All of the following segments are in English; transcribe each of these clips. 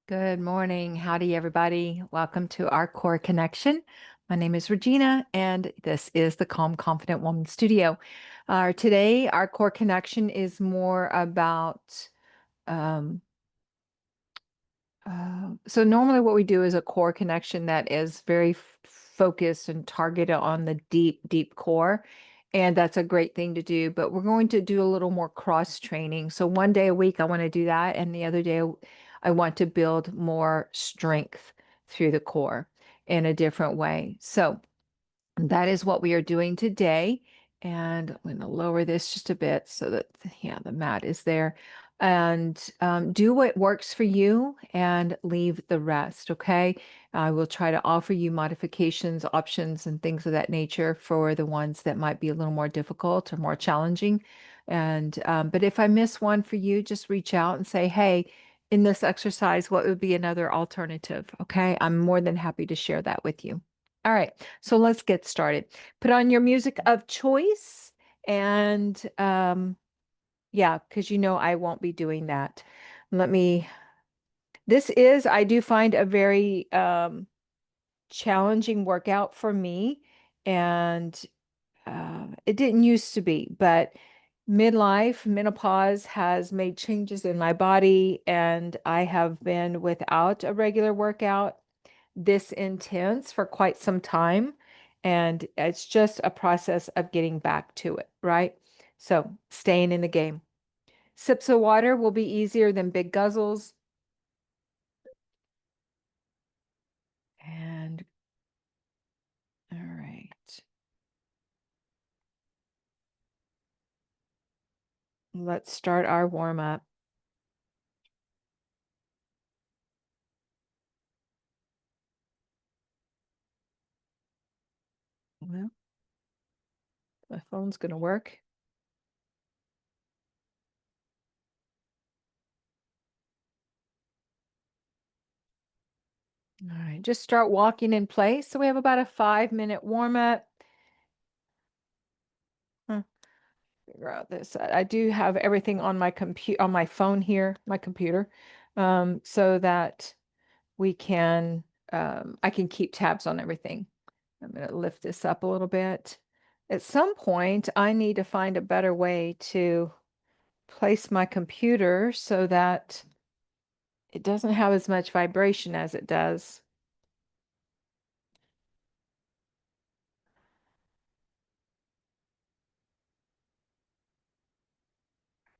Good morning. Howdy, everybody. Welcome to our Core Connection. My name is Regina, and this is the Calm Confident Woman Studio. Today, our Core Connection is more about um, so normally what we do is a core connection that is very focused and targeted on the deep, deep core. And that's a great thing to do, but we're going to do a little more cross training. So one day a week, I want to do that. And the other day, I want to build more strength through the core in a different way. So that is what we are doing today. And I'm going to lower this just a bit so that, yeah, the mat is there. And do what works for you and leave the rest. Okay. I will try to offer you modifications, options, and things of that nature for the ones that might be a little more difficult or more challenging. And, but if I miss one for you, just reach out and say, hey, in this exercise, what would be another alternative? Okay. I'm more than happy to share that with you. All right, so let's get started. Put on your music of choice and yeah, because you know I won't be doing that. Let me, I do find a very challenging workout for me, and it didn't used to be, but menopause has made changes in my body, and I have been without a regular workout this intense for quite some time. And it's just a process of getting back to it, right? So staying in the game. Sips of water will be easier than big guzzles. And all right, let's start our warm up. Well, my phone's going to work. All right, just start walking in place. So we have about a 5-minute warm up. Figure out this. I do have everything on my on my phone here, my computer, so that we can I can keep tabs on everything. I'm going to lift this up a little bit. At some point, I need to find a better way to place my computer so that it doesn't have as much vibration as it does.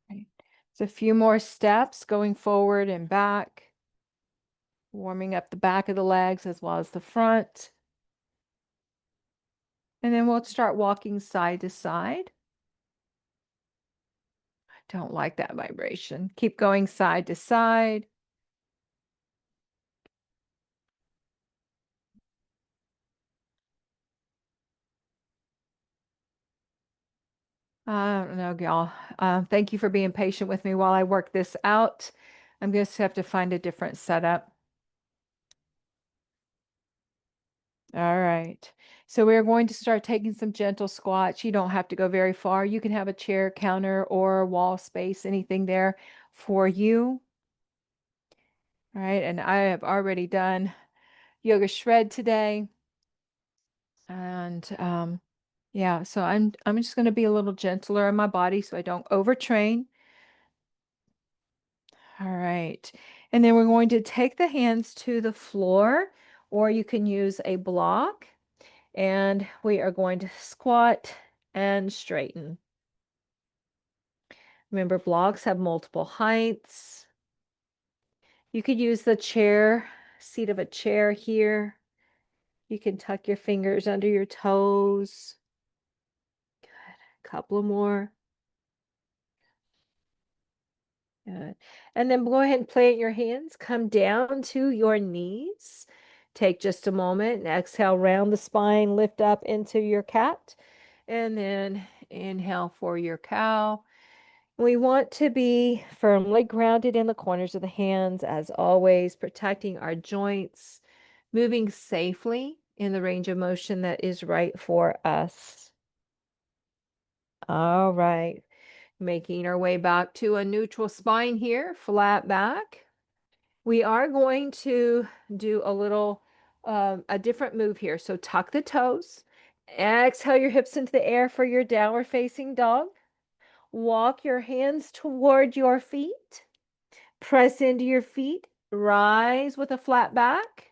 Right. It's a few more steps going forward and back, warming up the back of the legs as well as the front. And then we'll start walking side to side. I don't like that vibration. Keep going side to side. I don't know, y'all. Thank you for being patient with me while I work this out. I'm going to have to find a different setup. All right. So we're going to start taking some gentle squats. You don't have to go very far. You can have a chair, counter, or wall space, anything there for you. All right. And I have already done yoga shred today. And yeah, so I'm just going to be a little gentler on my body so I don't overtrain. All right. And then we're going to take the hands to the floor, or you can use a block. And we are going to squat and straighten. Remember, blocks have multiple heights. You could use the seat of a chair here. You can tuck your fingers under your toes. Good. A couple more. Good. And then go ahead and plant your hands. Come down to your knees. Take just a moment and exhale, round the spine, lift up into your cat. And then inhale for your cow. We want to be firmly grounded in the corners of the hands, as always, protecting our joints, moving safely in the range of motion that is right for us. All right. Making our way back to a neutral spine here, flat back. We are going to do a different move here. So tuck the toes, exhale your hips into the air for your downward facing dog. Walk your hands toward your feet. Press into your feet. Rise with a flat back.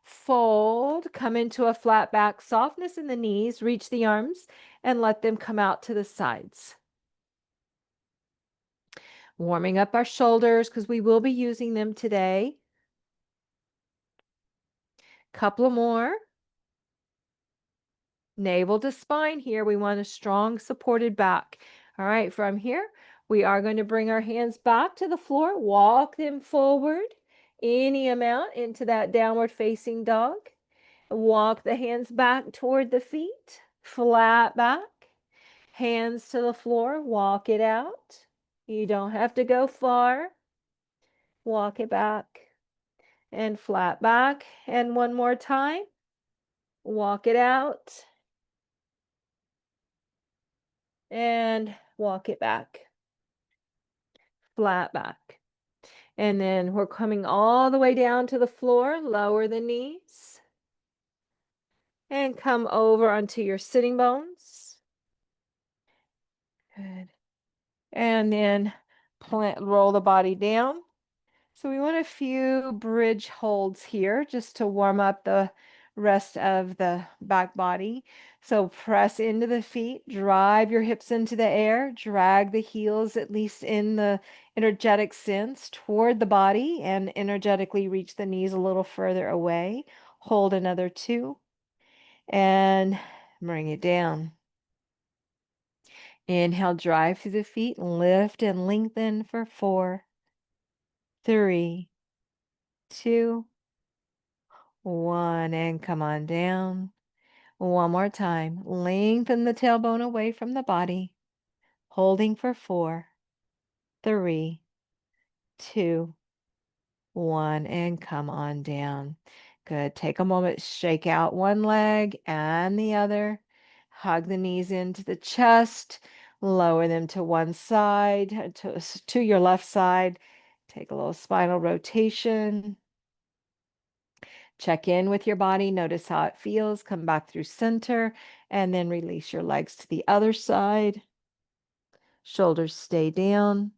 Fold, come into a flat back, softness in the knees, reach the arms, and let them come out to the sides. Warming up our shoulders because we will be using them today. Couple more. Navel to spine here. We want a strong supported back. All right, from here, we are going to bring our hands back to the floor, walk them forward any amount into that downward facing dog. Walk the hands back toward the feet, flat back, hands to the floor, walk it out. You don't have to go far. Walk it back and flat back. And one more time, walk it out and walk it back, flat back. And then we're coming all the way down to the floor, lower the knees, and come over onto your sitting bones. Good. And then roll the body down. So we want a few bridge holds here just to warm up the rest of the back body. So press into the feet, drive your hips into the air, drag the heels, at least in the energetic sense, toward the body, and energetically reach the knees a little further away. Hold another 2 and bring it down. Inhale, drive through the feet, lift and lengthen for 4, 3, 2, 1, and come on down. One more time. Lengthen the tailbone away from the body, holding for 4, 3, 2, 1, and come on down. Good. Take a moment, shake out one leg and the other. Hug the knees into the chest. Lower them to one side, to your left side. Take a little spinal rotation. Check in with your body. Notice how it feels. Come back through center and then release your legs to the other side. Shoulders stay down.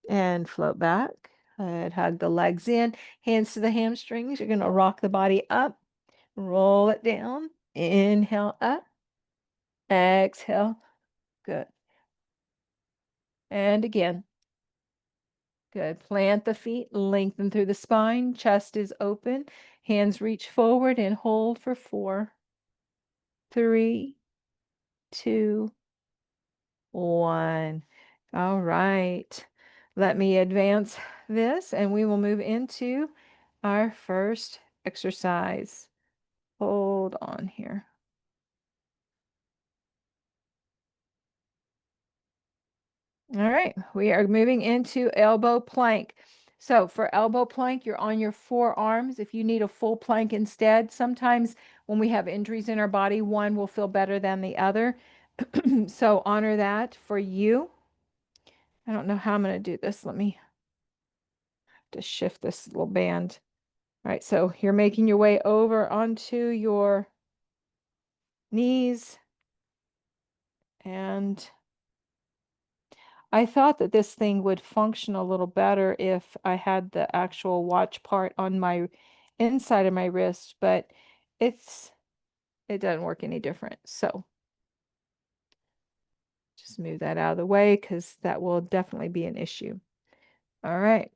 And float back. Good. Hug the legs in. Hands to the hamstrings. You're going to rock the body up. Roll it down. Inhale up. Exhale. Good. And again. Good. Plant the feet. Lengthen through the spine. Chest is open. Hands reach forward and hold for 4, 3, 2, 1. All right. Let me advance this and we will move into our first exercise. Hold on here. All right, we are moving into elbow plank. So for elbow plank, you're on your forearms. If you need a full plank instead, sometimes when we have injuries in our body, one will feel better than the other. So honor that for you. I don't know how I'm going to do this. Let me just shift this little band. All right, so you're making your way over onto your knees. And I thought that this thing would function a little better if I had the actual watch part on my inside of my wrist, but it doesn't work any different. So just move that out of the way because that will definitely be an issue. All right.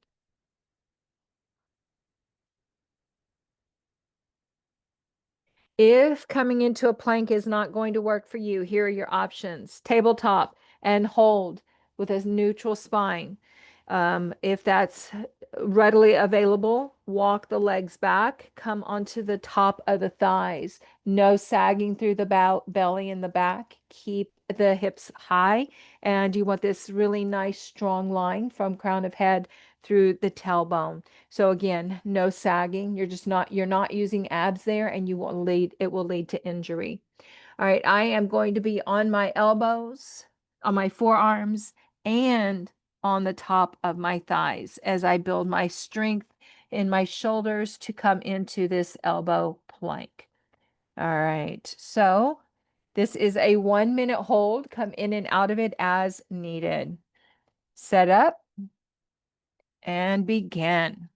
If coming into a plank is not going to work for you, here are your options. Tabletop and hold with a neutral spine. If that's readily available, walk the legs back, come onto the top of the thighs. No sagging through the belly and the back. Keep the hips high. And you want this really nice, strong line from crown of head through the tailbone. So again, no sagging. You're not using abs there and it will lead to injury. All right, I am going to be on my elbows. on my forearms and on the top of my thighs as I build my strength in my shoulders to come into this elbow plank. All right, so this is a 1 minute hold. Come in and out of it as needed. Set up and begin.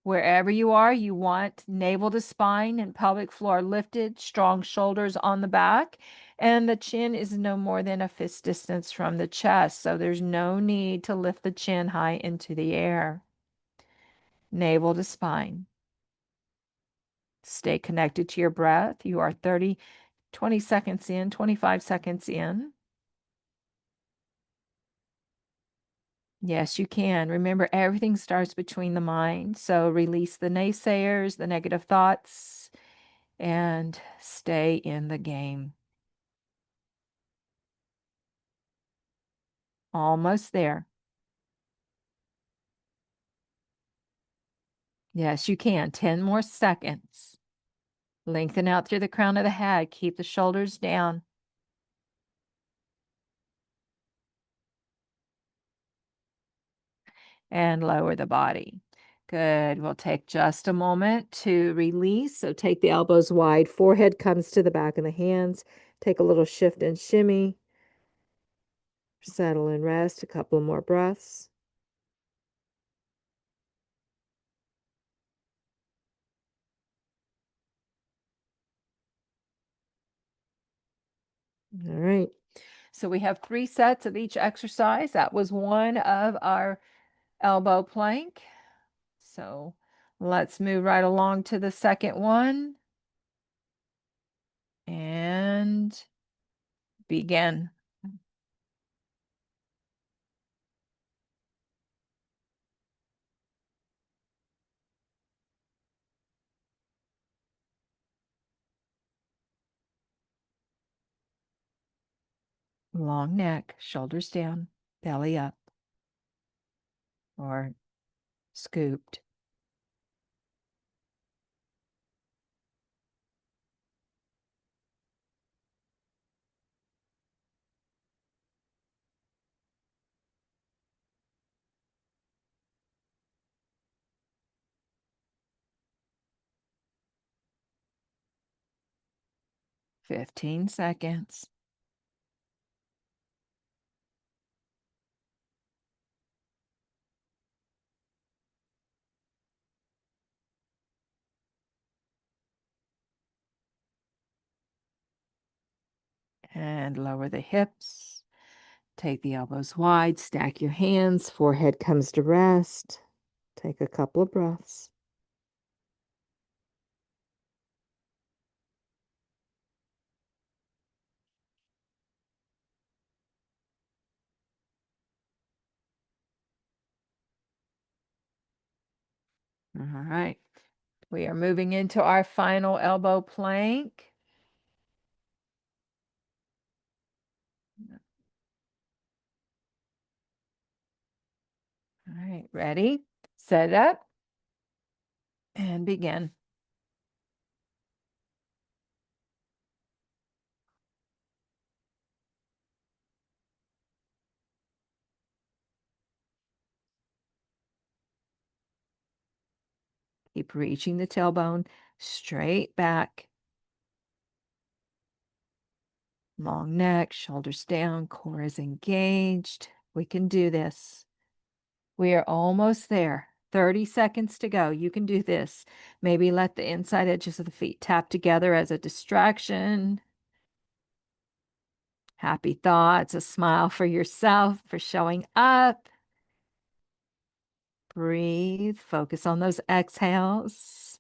Wherever you are, you want navel to spine and pelvic floor lifted, strong shoulders on the back, and the chin is no more than a fist distance from the chest. So there's no need to lift the chin high into the air. Navel to spine. Stay connected to your breath. You are 20 seconds in, 25 seconds in. Yes, you can. Remember, everything starts between the mind. So release the naysayers, the negative thoughts, and stay in the game. Almost there. Yes, you can. 10 more seconds. Lengthen out through the crown of the head. Keep the shoulders down. And lower the body. Good. We'll take just a moment to release. So take the elbows wide. Forehead comes to the back of the hands. Take a little shift and shimmy. Settle and rest. A couple more breaths. All right. So we have 3 sets of each exercise. That was one of our elbow plank. So let's move right along to the second one and begin. Long neck, shoulders down, belly up, or scooped. Fifteen seconds. And lower the hips. Take the elbows wide, stack your hands, forehead comes to rest. Take a couple of breaths. All right. We are moving into our final elbow plank. All right, ready, set up, and begin. Keep reaching the tailbone straight back. Long neck, shoulders down, core is engaged. We can do this. We are almost there. 30 seconds to go. You can do this. Maybe let the inside edges of the feet tap together as a distraction. Happy thoughts, a smile for yourself for showing up. Breathe. Focus on those exhales.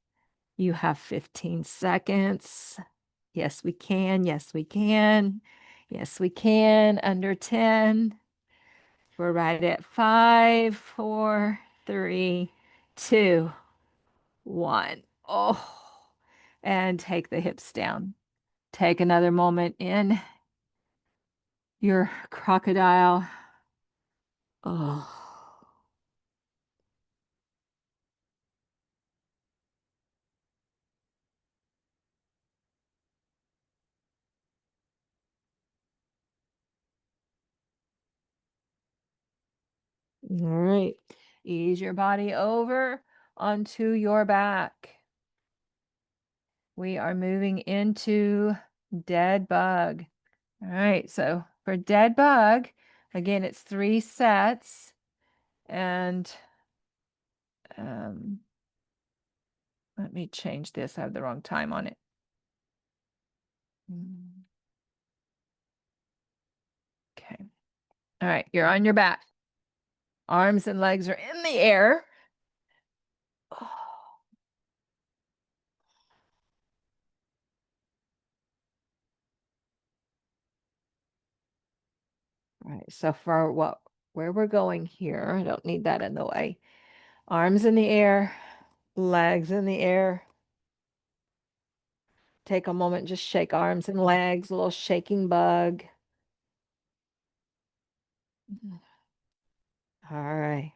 You have 15 seconds. Yes, we can. Yes, we can. Yes, we can. Under 10. We're right at 5, 4, 3, 2, 1. Oh, and take the hips down. Take another moment in your crocodile. Oh. All right. Ease your body over onto your back. We are moving into dead bug. All right. So for dead bug, again, it's 3 sets. And let me change this. I have the wrong time on it. Okay. All right. You're on your back. Arms and legs are in the air. Oh. All right. So for where we're going here, I don't need that in the way. Arms in the air, legs in the air. Take a moment, just shake arms and legs, a little shaking bug. All right.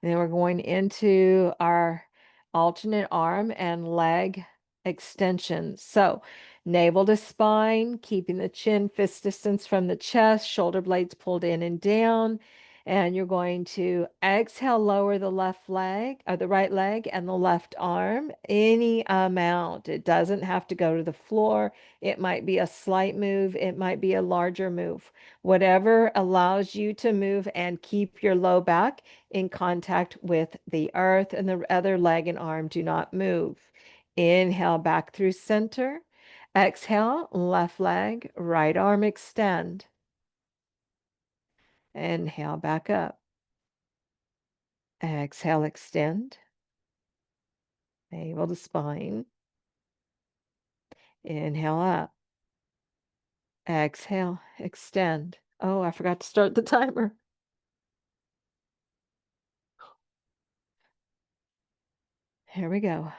And then we're going into our alternate arm and leg extensions. So navel to spine, keeping the chin fist distance from the chest, shoulder blades pulled in and down. And you're going to exhale, lower the left leg or the right leg and the left arm, any amount. It doesn't have to go to the floor. It might be a slight move. It might be a larger move. Whatever allows you to move and keep your low back in contact with the earth, and the other leg and arm do not move. Inhale back through center. Exhale, left leg, right arm extend. Inhale back up. Exhale, extend. Navel to spine. Inhale up. Exhale, extend. Oh, I forgot to start the timer. Here we go.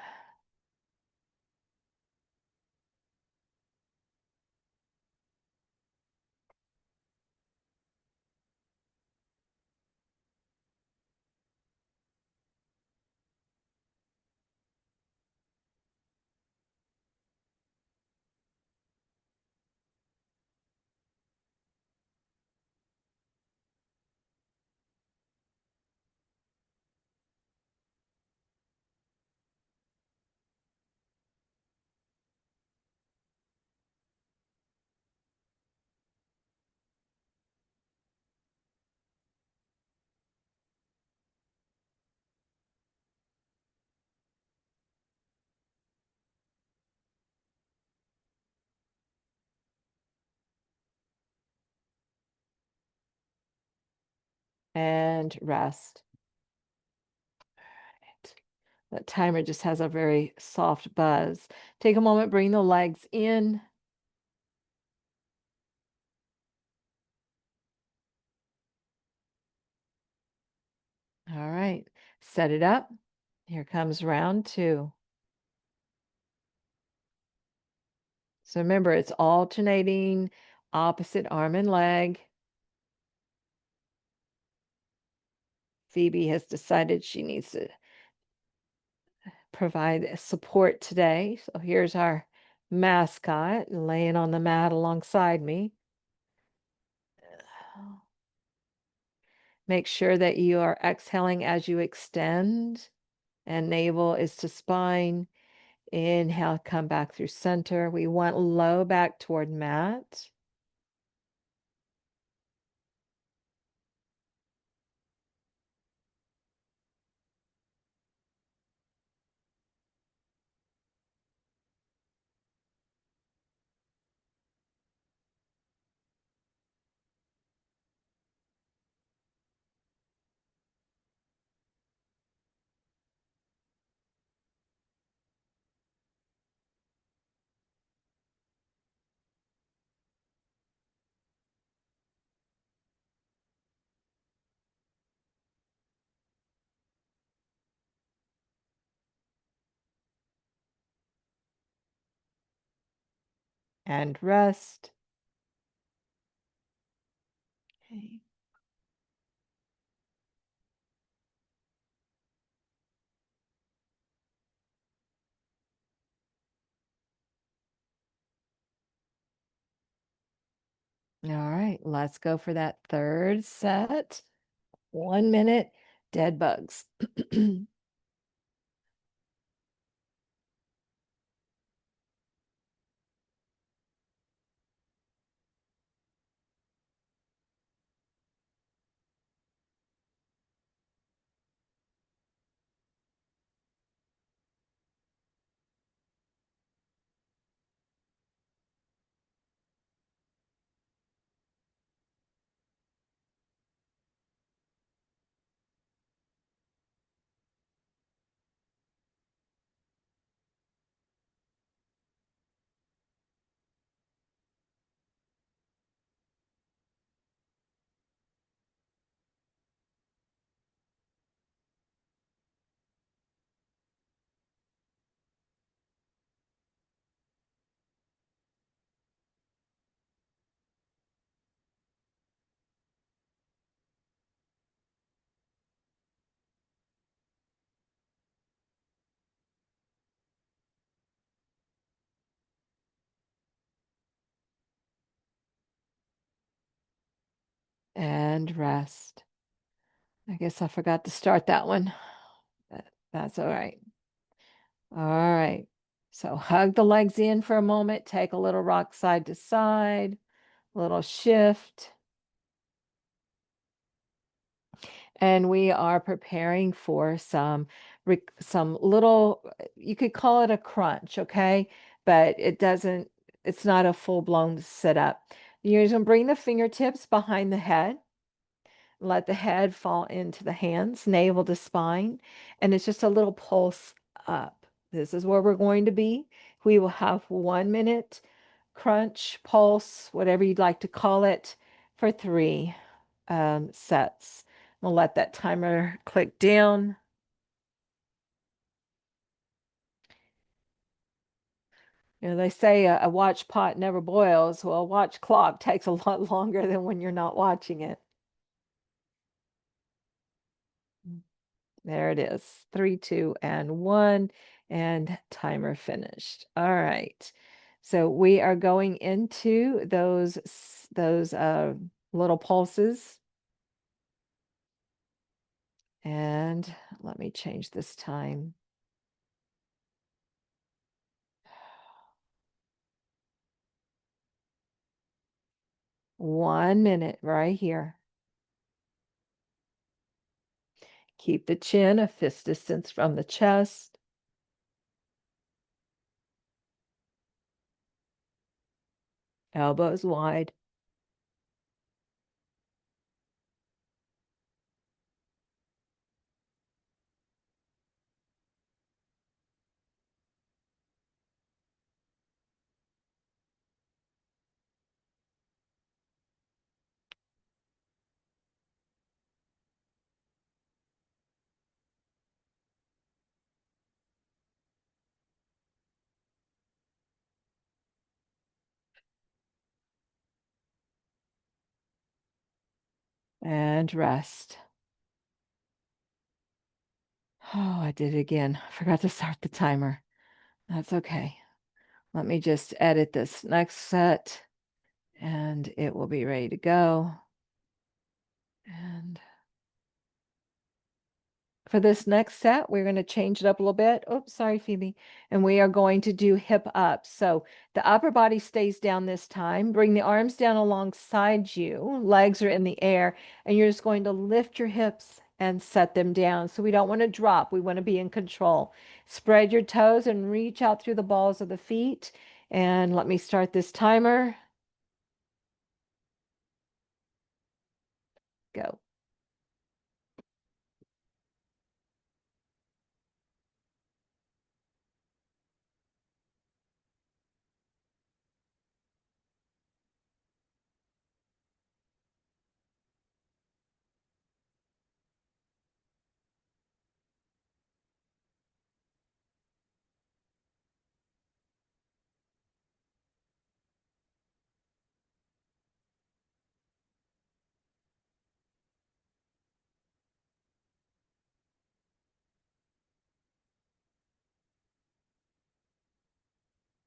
And rest. That timer just has a very soft buzz. Take a moment, bring the legs in. All right, set it up. Here comes round 2. So remember, it's alternating opposite arm and leg. Phoebe has decided she needs to provide support today. So here's our mascot laying on the mat alongside me. Make sure that you are exhaling as you extend, and navel is to spine. Inhale, come back through center. We want low back toward mat. And rest. Okay. All right, let's go for that third set. 1 minute, dead bugs. And rest. I guess I forgot to start that one. That's all right. All right. So hug the legs in for a moment. Take a little rock side to side, little shift. And we are preparing for some little, you could call it a crunch, okay? But it's not a full-blown sit up. You're just gonna bring the fingertips behind the head. Let the head fall into the hands, navel to spine, and it's just a little pulse up. This is where we're going to be. We will have 1 minute crunch, pulse, whatever you'd like to call it, for three sets. We'll let that timer click down. You know, they say a watch pot never boils. Well, a watch clock takes a lot longer than when you're not watching it. There it is. 3, 2, and 1, and timer finished. All right. So we are going into those little pulses. And let me change this time. One minute right here. Keep the chin a fist distance from the chest. Elbows wide. And rest. Oh, I did it again. I forgot to start the timer. That's okay. Let me just edit this next set and it will be ready to go. And for this next set, we're going to change it up a little bit. Oops, sorry, Phoebe. And we are going to do hip up. So the upper body stays down this time. Bring the arms down alongside you. Legs are in the air. And you're just going to lift your hips and set them down. So we don't want to drop. We want to be in control. Spread your toes and reach out through the balls of the feet. And let me start this timer. Go.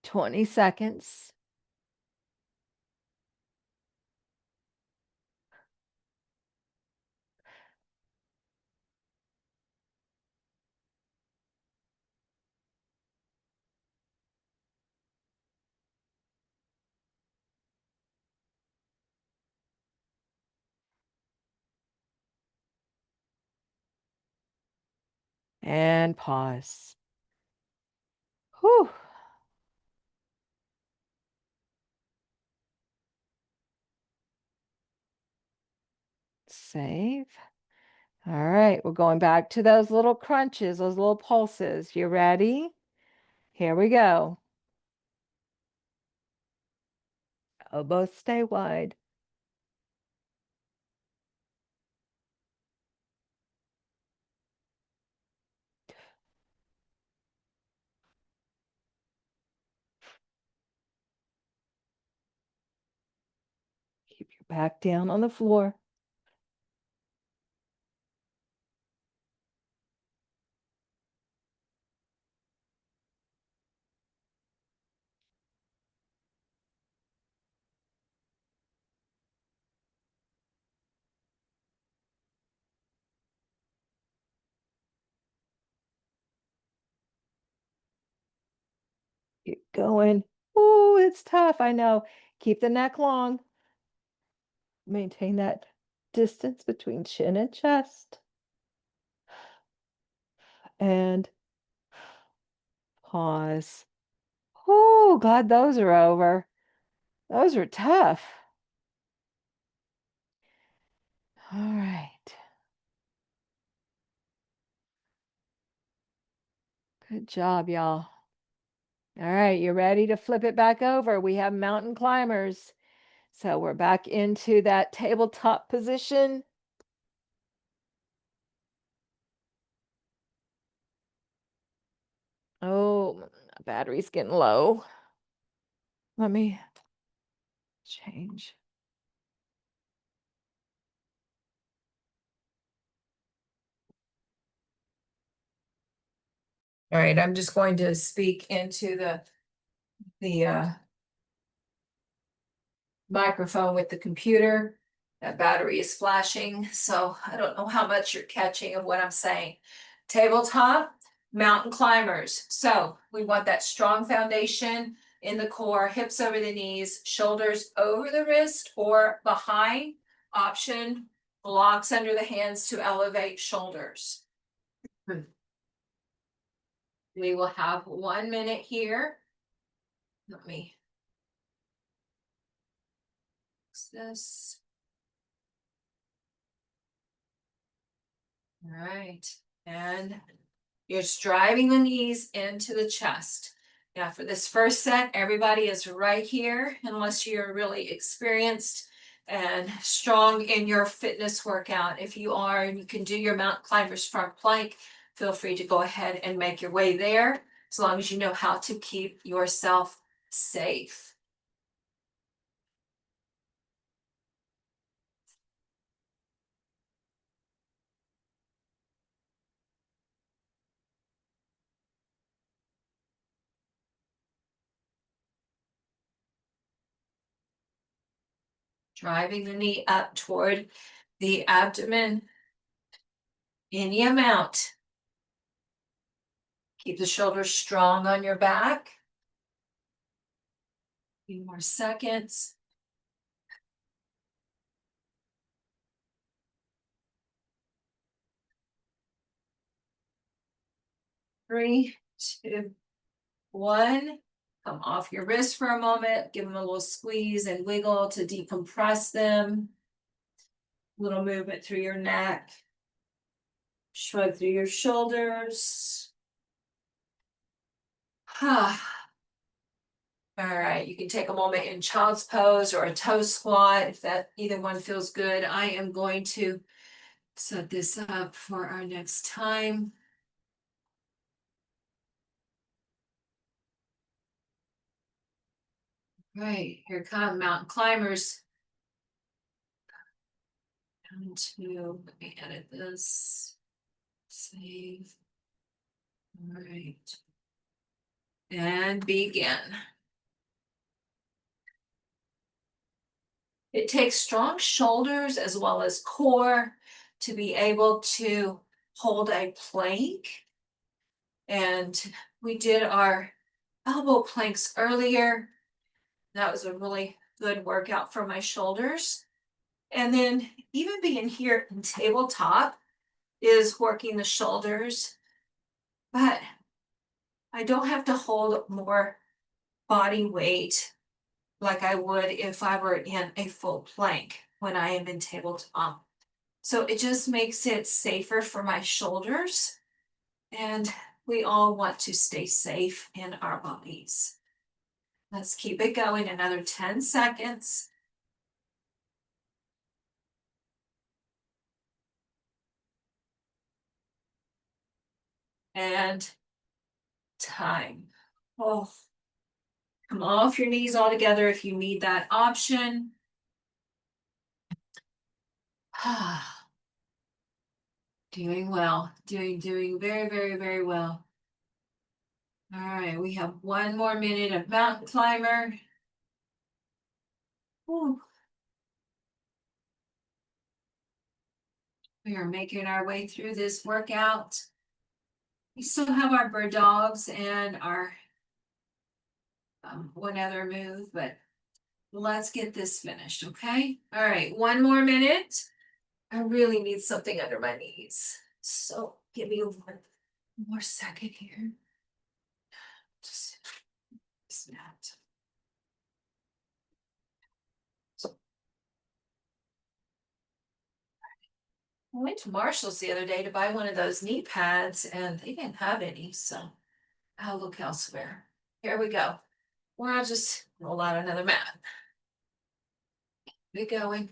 20 seconds. and pause. Whew. Save. All right, we're going back to those little crunches, those little pulses. You ready? Here we go. Elbows stay wide. Keep your back down on the floor. Keep going. Oh, it's tough. I know. Keep the neck long. Maintain that distance between chin and chest. And pause. Oh, glad those are over. Those were tough. All right. Good job, y'all. All right, you ready to flip it back over? We have mountain climbers. So we're back into that tabletop position. Oh, battery's getting low. Let me change. All right, I'm just going to speak into the microphone with the computer. That battery is flashing, so I don't know how much you're catching of what I'm saying. Tabletop, mountain climbers. So we want that strong foundation in the core, hips over the knees, shoulders over the wrist or behind. Option, blocks under the hands to elevate shoulders. We will have 1 minute here. Let me fix this. All right, and you're just driving the knees into the chest. Now for this first set, everybody is right here, unless you're really experienced and strong in your fitness workout. If you are, and you can do your mountain climbers front plank, feel free to go ahead and make your way there, as long as you know how to keep yourself safe. Driving the knee up toward the abdomen, any amount. Keep the shoulders strong on your back. A few more seconds. Three, two, one. Come off your wrist for a moment. Give them a little squeeze and wiggle to decompress them. Little movement through your neck. Shrug through your shoulders. All right, you can take a moment in child's pose or a toe squat if that either one feels good. I am going to set this up for our next time. Right, here come mountain climbers. Down to, let me edit this. Save. All right. And begin. It takes strong shoulders as well as core to be able to hold a plank. And we did our elbow planks earlier. That was a really good workout for my shoulders. And then even being here in tabletop is working the shoulders but I don't have to hold more body weight like I would if I were in a full plank when I am in tabletop. So it just makes it safer for my shoulders. And we all want to stay safe in our bodies. Let's keep it going another 10 seconds. And time. Oh, come off your knees all together if you need that option. Doing well, doing very well. All right, we have one more minute of mountain climber. Whew. We are making our way through this workout. We still have our bird dogs and our one other move, but let's get this finished, okay? All right, one more minute. I really need something under my knees. So give me one more second here. Just snap. I went to Marshall's the other day to buy one of those knee pads and they didn't have any, so I'll look elsewhere. Here we go. Or I'll just roll out another mat. Keep it going.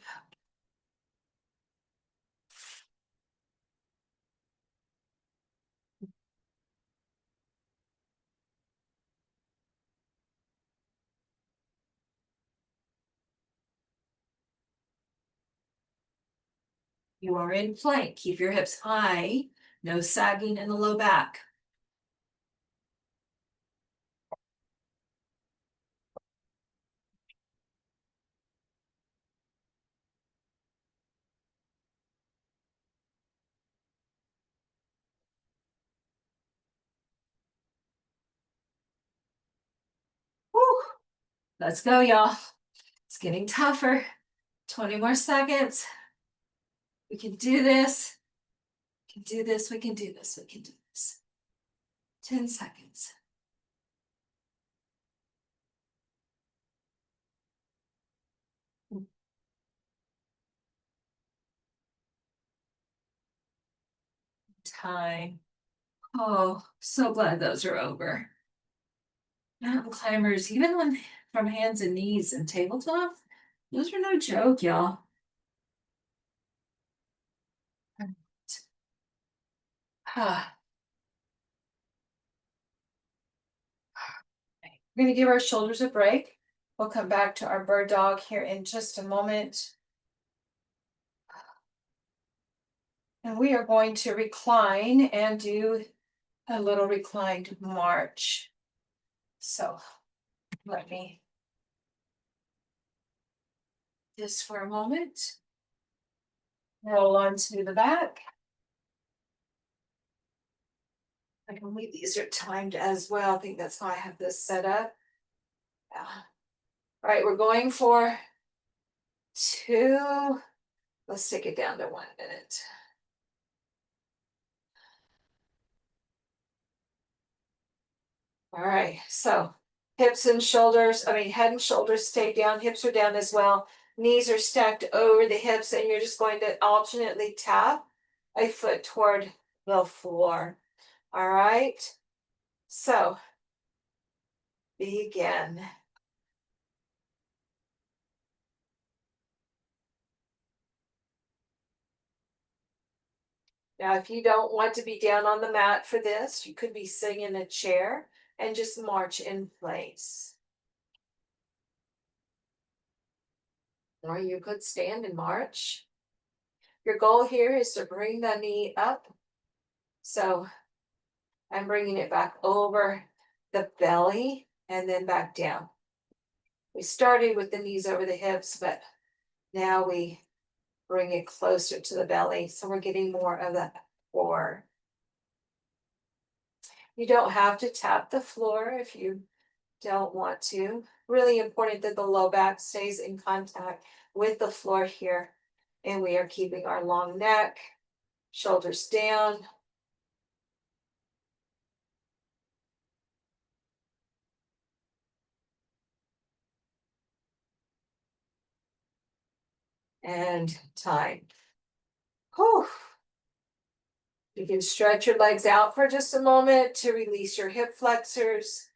You are in plank. Keep your hips high, no sagging in the low back. Woo. Let's go, y'all. It's getting tougher. 20 more seconds. We can do this. We can do this. We can do this. We can do this. 10 seconds. Time. Oh, so glad those are over. Mountain climbers, even when from hands and knees and tabletop, those are no joke, y'all. Ah, we're going to give our shoulders a break. We'll come back to our bird dog here in just a moment. And we are going to recline and do a little reclined march. So let me this for a moment. Roll onto the back. I believe these are timed as well. I think that's how I have this set up. Yeah. All right, we're going for 2. Let's take it down to 1 minute. All right, so hips and shoulders, head and shoulders stay down, hips are down as well. Knees are stacked over the hips, and you're just going to alternately tap a foot toward the floor. All right, so begin. Now, if you don't want to be down on the mat for this, you could be sitting in a chair and just march in place. Or you could stand and march. Your goal here is to bring the knee up. So I'm bringing it back over the belly and then back down. We started with the knees over the hips, but now we bring it closer to the belly. So we're getting more of that core. You don't have to tap the floor if you don't want to. Really important that the low back stays in contact with the floor here. And we are keeping our long neck, shoulders down. and time. Whew. You can stretch your legs out for just a moment to release your hip flexors.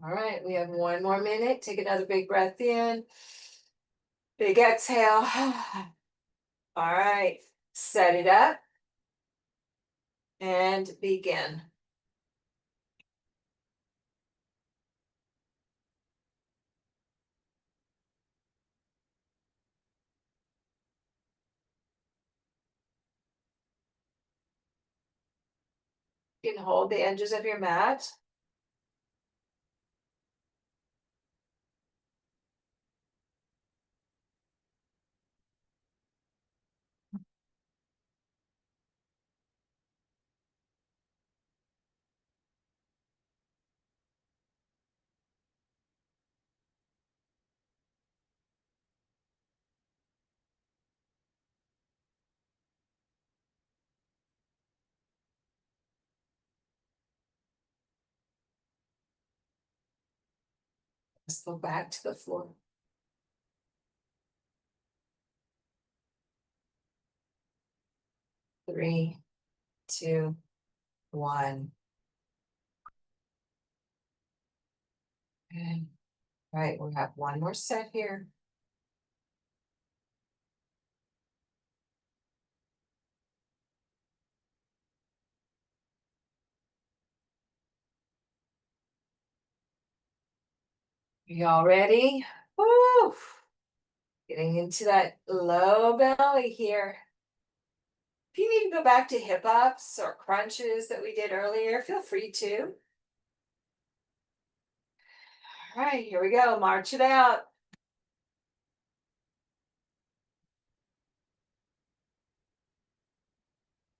All right, we have one more minute. Take another big breath in. Big exhale. All right, set it up and begin. You can hold the edges of your mat. Let's go back to the floor. 3, 2, 1. Okay. All right, we'll have one more set here. Y'all ready? Woo! Getting into that low belly here. If you need to go back to hip ups or crunches that we did earlier, feel free to. All right, here we go. March it out.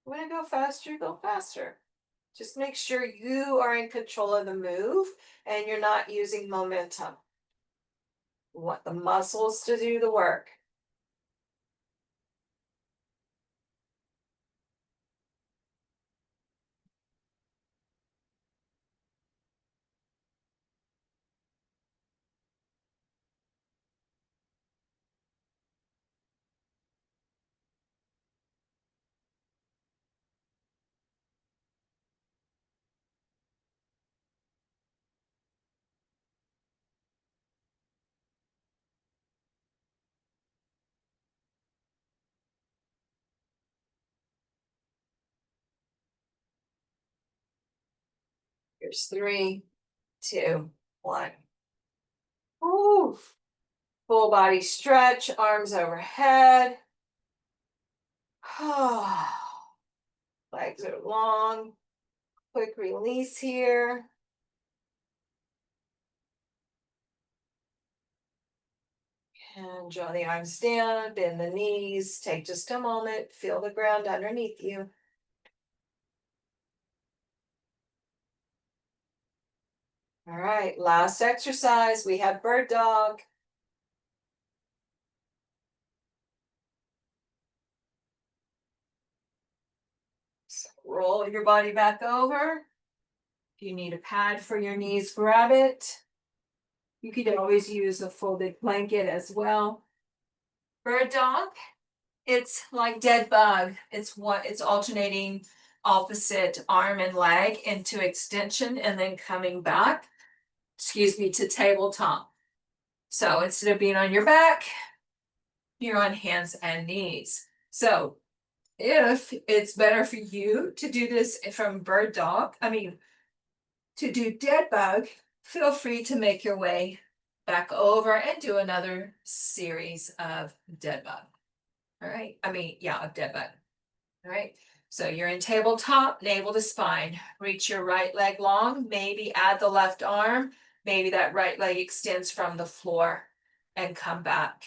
When I go faster, go faster. Just make sure you are in control of the move and you're not using momentum. You want the muscles to do the work. Here's 3, 2, 1. Ooh. Full body stretch, arms overhead. Legs are long. Quick release here. And draw the arms down, bend the knees. Take just a moment, feel the ground underneath you. All right, last exercise. We have bird dog. So roll your body back over. If you need a pad for your knees, grab it. You could always use a folded blanket as well. Bird dog, it's like dead bug. It's alternating opposite arm and leg into extension and then coming back, to tabletop. So instead of being on your back, you're on hands and knees. So if it's better for you to do this from to do dead bug, feel free to make your way back over and do another series of dead bug. All right. Of dead bug. All right. So you're in tabletop, navel to spine. Reach your right leg long, maybe add the left arm. Maybe that right leg extends from the floor and come back.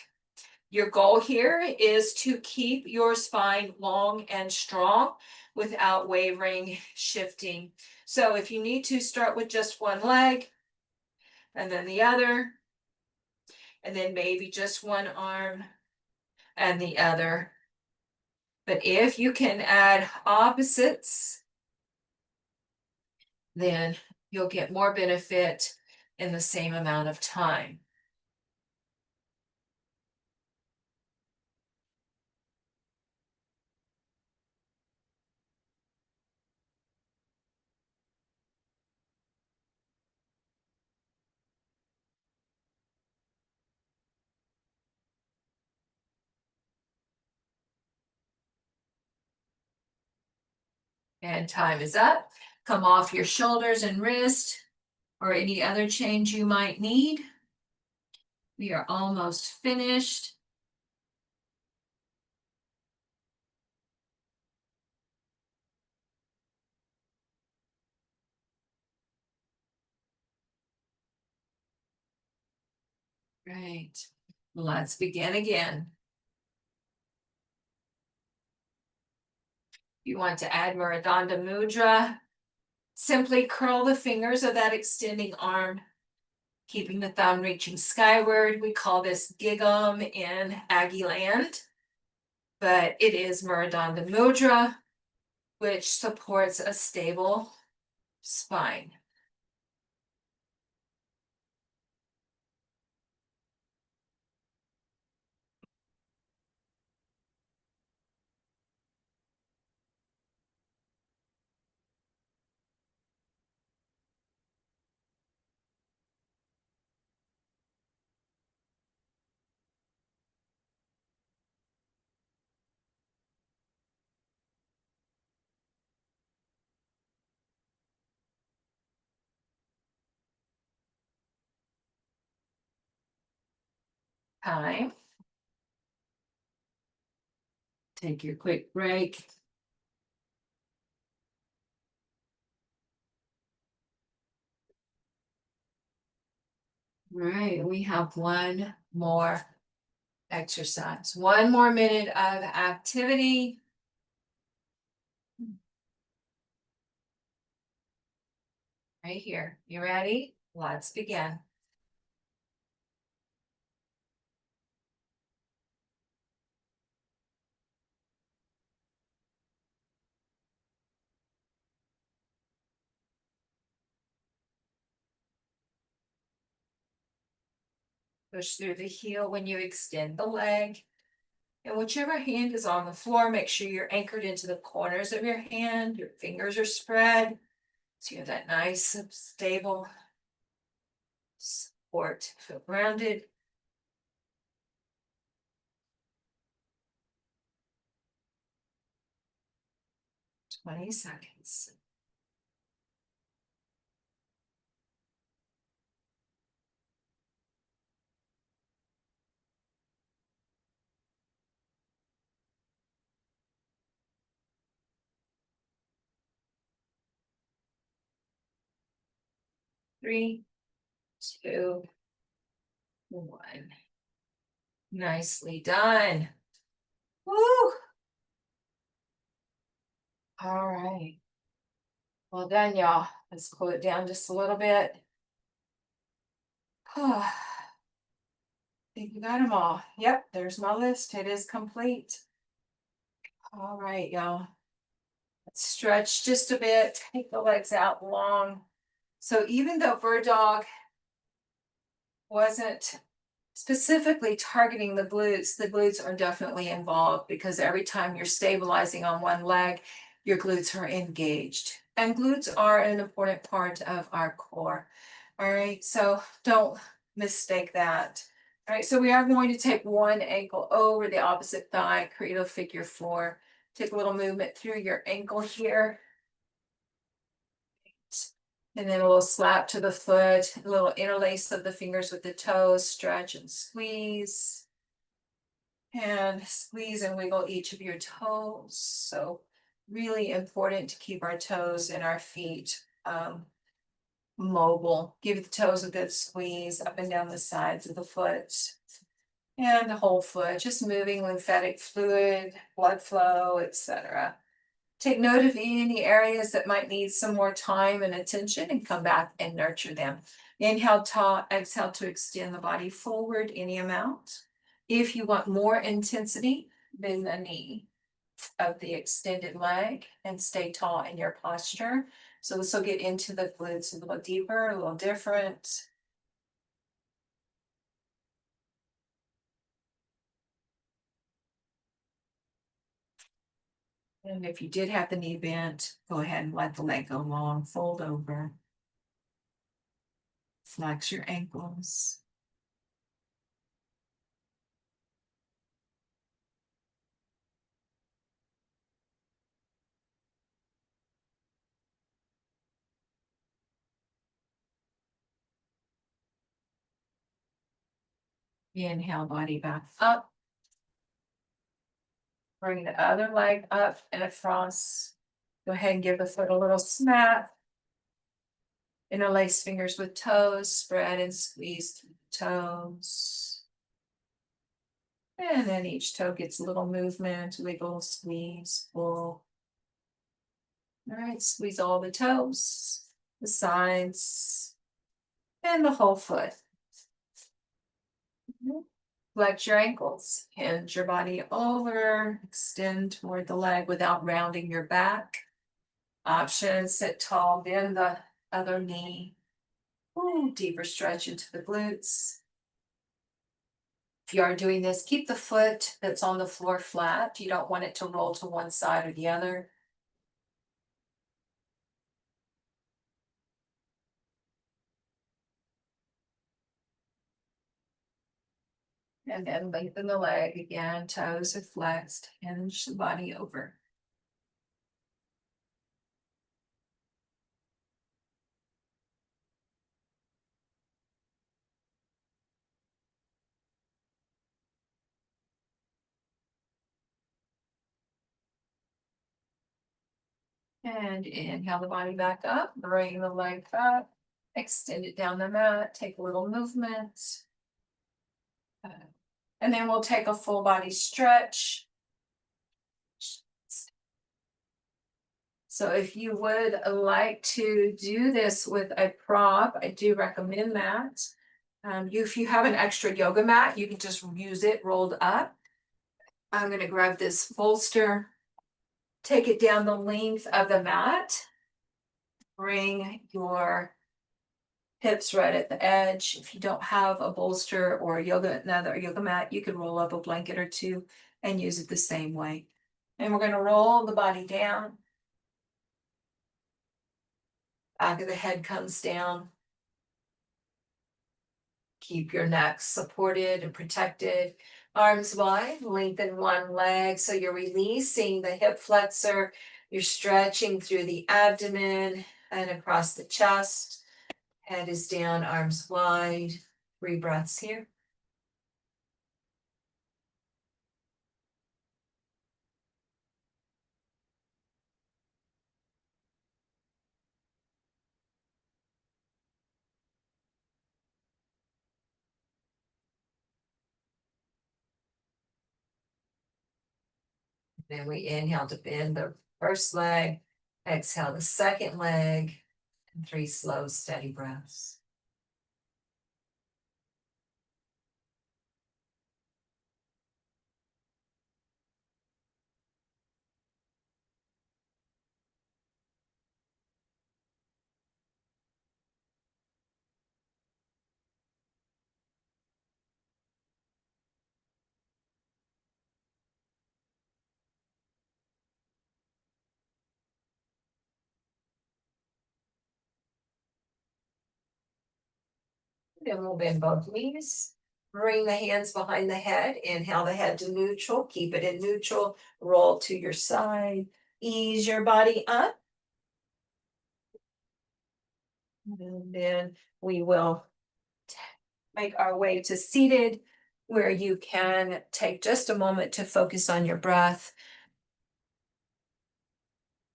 Your goal here is to keep your spine long and strong without wavering, shifting. So if you need to, start with just one leg and then the other, and then maybe just one arm and the other. But if you can add opposites, then you'll get more benefit in the same amount of time. And time is up. Come off your shoulders and wrist or any other change you might need. We are almost finished. Right. Let's begin again. You want to add Maradanda Mudra. Simply curl the fingers of that extending arm, keeping the thumb reaching skyward. We call this Gigam in Aggie land, but it is Maradanda Mudra, which supports a stable spine. Time. Take your quick break. All right, we have one more exercise, one more minute of activity. Right here. You ready? Let's begin. Push through the heel when you extend the leg. And whichever hand is on the floor, make sure you're anchored into the corners of your hand. Your fingers are spread. So you have that nice, stable support. Feel grounded. 20 seconds. Three, two, one. Nicely done. Woo! All right. Well done, y'all. Let's cool it down just a little bit. I think you got them all. Yep, there's my list. It is complete. All right, y'all. Let's stretch just a bit. Take the legs out long. So even though bird dog wasn't specifically targeting the glutes are definitely involved because every time you're stabilizing on one leg, your glutes are engaged. And glutes are an important part of our core. All right, so don't mistake that. All right, so we are going to take one ankle over the opposite thigh, create a figure four. Take a little movement through your ankle here. And then a little slap to the foot, a little interlace of the fingers with the toes, stretch and squeeze. And squeeze and wiggle each of your toes. So really important to keep our toes and our feet mobile. Give the toes a good squeeze up and down the sides of the foot. And the whole foot, just moving lymphatic fluid, blood flow, etc. Take note of any areas that might need some more time and attention and come back and nurture them. Inhale, exhale to extend the body forward any amount. If you want more intensity, bend the knee of the extended leg and stay tall in your posture. So this will get into the glutes a little deeper, a little different. And if you did have the knee bent, go ahead and let the leg go long, fold over. Flex your ankles. Inhale, body back up. Bring the other leg up and across. Go ahead and give the foot a little snap. Interlace fingers with toes, spread and squeeze through the toes. And then each toe gets a little movement, wiggle, squeeze, pull. All right, squeeze all the toes, the sides, and the whole foot. Flex your ankles, hinge your body over, extend toward the leg without rounding your back. Option, sit tall, bend the other knee. Ooh, deeper stretch into the glutes. If you are doing this, keep the foot that's on the floor flat. You don't want it to roll to one side or the other. And then lengthen the leg again, toes are flexed, hinge the body over. And inhale the body back up, bring the leg up, extend it down the mat, take a little movement. And then we'll take a full body stretch. So if you would like to do this with a prop, I do recommend that. If you have an extra yoga mat, you can just use it rolled up. I'm going to grab this bolster, take it down the length of the mat, bring your hips right at the edge. If you don't have a bolster or another yoga mat, you can roll up a blanket or two and use it the same way. And we're going to roll the body down. Back of the head comes down. Keep your neck supported and protected. Arms wide, lengthen one leg. So you're releasing the hip flexor. You're stretching through the abdomen and across the chest. Head is down, arms wide. 3 breaths here. Then we inhale to bend the first leg. Exhale the second leg. And 3 slow, steady breaths. Then we'll bend both knees. Bring the hands behind the head. Inhale the head to neutral. Keep it in neutral. Roll to your side. Ease your body up. And then we will make our way to seated, where you can take just a moment to focus on your breath.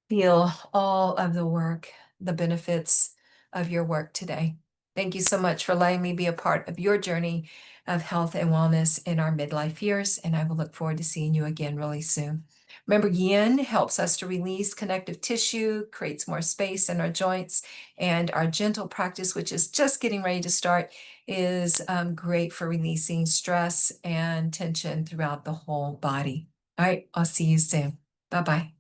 Feel all of the work, the benefits of your work today. Thank you so much for letting me be a part of your journey of health and wellness in our midlife years, and I will look forward to seeing you again really soon. Remember, yin helps us to release connective tissue, creates more space in our joints, and our gentle practice, which is just getting ready to start, is great for releasing stress and tension throughout the whole body. All right, I'll see you soon. Bye-bye.